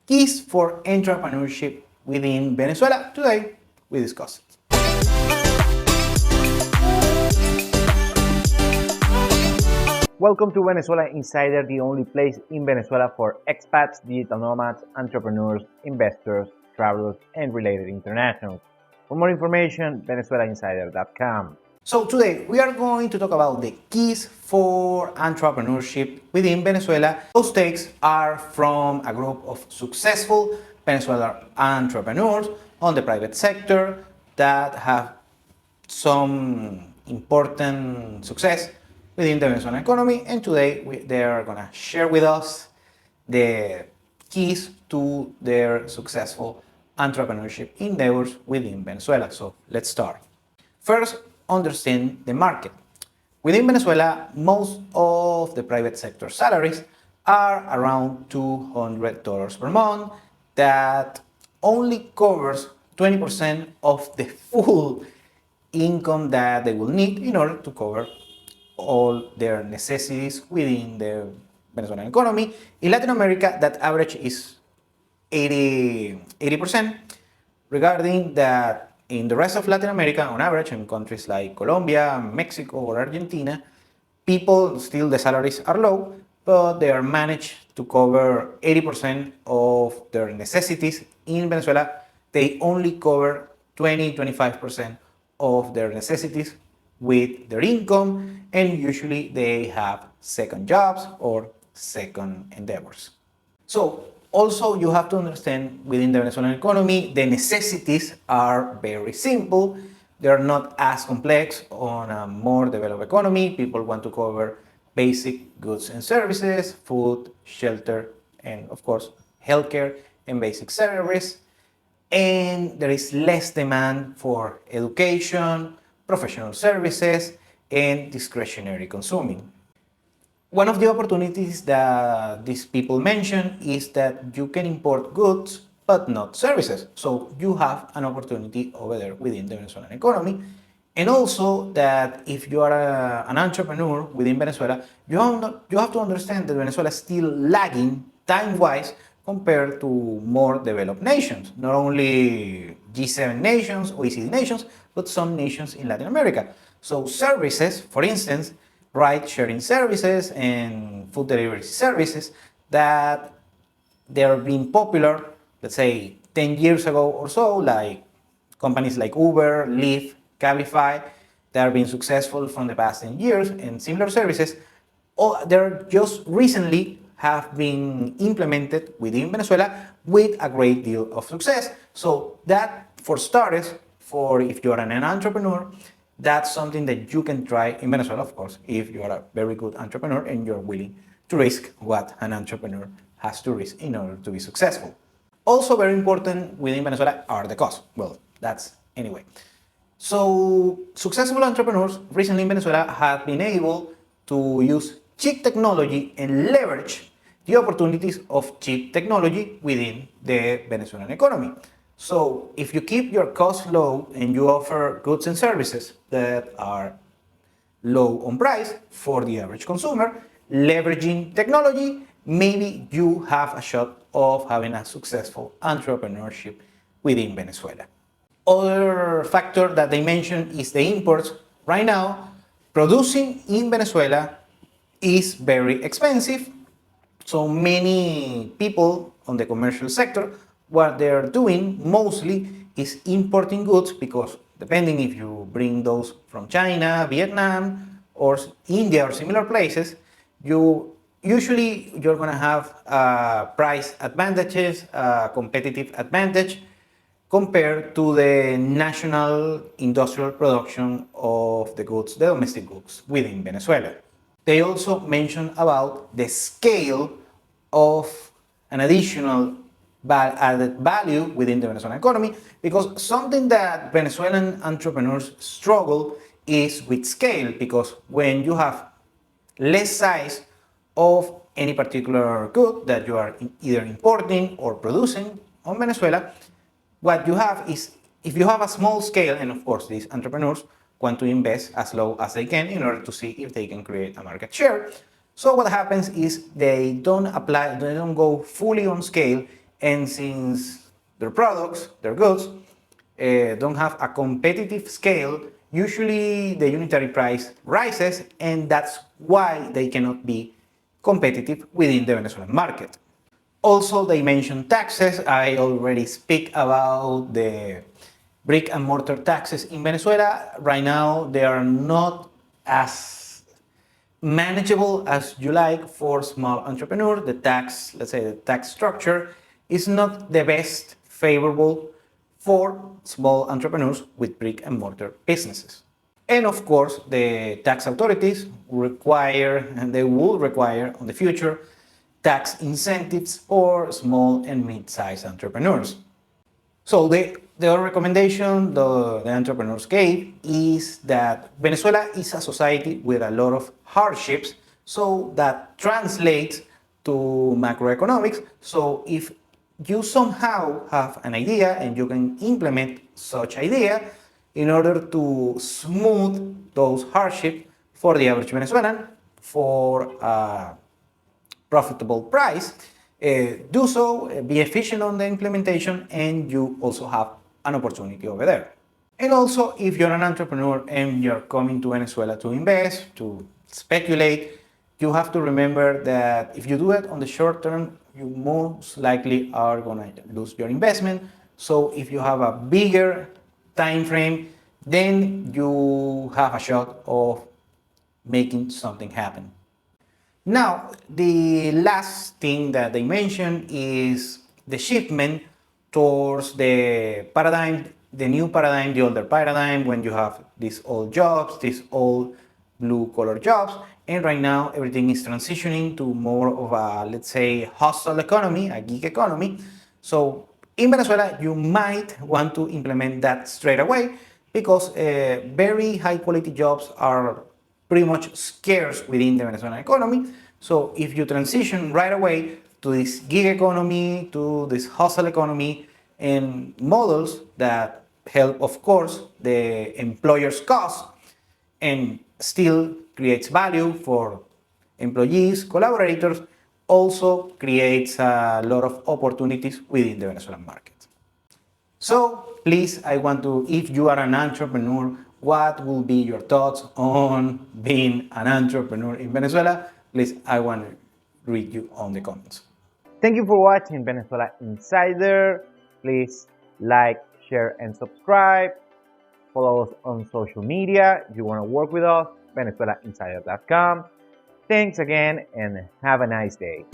keys for entrepreneurship within Venezuela. Today, we discuss it. Welcome to Venezuela Insider, the only place in Venezuela for expats, digital nomads, entrepreneurs, investors, travelers, and related internationals. For more information, venezuelainsider.com. So today we are going to talk about the keys for entrepreneurship within Venezuela. Those takes are from a group of successful Venezuelan entrepreneurs on the private sector that have some important success within the Venezuelan economy, and today they are going to share with us the keys to their successful entrepreneurship endeavors within Venezuela. So let's start. First, understand the market. Within Venezuela, most of the private sector salaries are around $200 per month. That only covers 20% of the full income that they will need in order to cover all their necessities within the Venezuelan economy. In Latin America, that average is 80%. Regarding that, in the rest of Latin America, on average, in countries like Colombia, Mexico, or Argentina, people still the salaries are low, but they are managed to cover 80% of their necessities. In Venezuela, they only cover 20-25% of their necessities with their income, and usually they have second jobs or second endeavors. So also you have to understand within the Venezuelan economy, the necessities are very simple. They're not as complex on a more developed economy. People want to cover basic goods and services, food, shelter, and of course, healthcare and basic service. And there is less demand for education, professional services, and discretionary consuming. One of the opportunities that these people mention is that you can import goods but not services. So you have an opportunity over there within the Venezuelan economy. And also that if you are an entrepreneur within Venezuela, you have to understand that Venezuela is still lagging time-wise compared to more developed nations, not only G7 nations, OECD nations, but some nations in Latin America. So services, for instance, ride-sharing services and food delivery services that they are being popular, let's say 10 years ago or so, like companies like Uber, Lyft, Cabify, that are being successful from the past 10 years, and similar services, they're just recently have been implemented within Venezuela with a great deal of success. So that, for starters, for if you're an entrepreneur, that's something that you can try in Venezuela, of course, if you are a very good entrepreneur and you're willing to risk what an entrepreneur has to risk in order to be successful. Also very important within Venezuela are the costs. Well, that's anyway. So successful entrepreneurs recently in Venezuela have been able to use cheap technology and leverage the opportunities of cheap technology within the Venezuelan economy. So if you keep your costs low and you offer goods and services that are low on price for the average consumer, leveraging technology, maybe you have a shot of having a successful entrepreneurship within Venezuela. Other factor that they mention is the imports. Right now, producing in Venezuela is very expensive. So many people on the commercial sector, what they're doing mostly is importing goods because depending if you bring those from China, Vietnam, or India or similar places, you're going to have price advantages, competitive advantage compared to the national industrial production of the goods, the domestic goods within Venezuela. They also mention about the scale of an additional added value within the Venezuelan economy, because something that Venezuelan entrepreneurs struggle is with scale, because when you have less size of any particular good that you are either importing or producing on Venezuela, what you have is, if you have a small scale, and of course these entrepreneurs want to invest as low as they can in order to see if they can create a market share. So what happens is they don't go fully on scale And since their products, their goods, don't have a competitive scale, usually the unitary price rises, and that's why they cannot be competitive within the Venezuelan market. Also, they mentioned taxes. I already speak about the brick and mortar taxes in Venezuela. Right now, they are not as manageable as you like for small entrepreneurs. The tax, let's say the tax structure is not the best favorable for small entrepreneurs with brick and mortar businesses. And of course, the tax authorities require, and they will require on the future, tax incentives for small and mid-sized entrepreneurs. So the recommendation the entrepreneurs gave is that Venezuela is a society with a lot of hardships, so that translates to macroeconomics. So if you somehow have an idea and you can implement such idea in order to smooth those hardships for the average Venezuelan for profitable price, do so, be efficient on the implementation, and you also have an opportunity over there. And also, if you're an entrepreneur and you're coming to Venezuela to invest, to speculate, you have to remember that if you do it on the short term, you most likely are going to lose your investment. So if you have a bigger time frame, then you have a shot of making something happen. Now, the last thing that they mentioned is the shipment towards the paradigm, the new paradigm, the older paradigm, when you have these old jobs, these old blue collar jobs, and right now everything is transitioning to more of a, let's say, hustle economy, a gig economy. So in Venezuela, you might want to implement that straight away because very high quality jobs are pretty much scarce within the Venezuelan economy. So if you transition right away to this gig economy, to this hustle economy, and models that help, of course, the employer's cost and still creates value for employees, collaborators, also creates a lot of opportunities within the Venezuelan market. So please, I want to, if you are an entrepreneur, what will be your thoughts on being an entrepreneur in Venezuela? Please, I want to read you on the comments. Thank you for watching Venezuela Insider. Please like, share, and subscribe. Follow us on social media. If you want to work with us, VenezuelaInsider.com. Thanks again and have a nice day.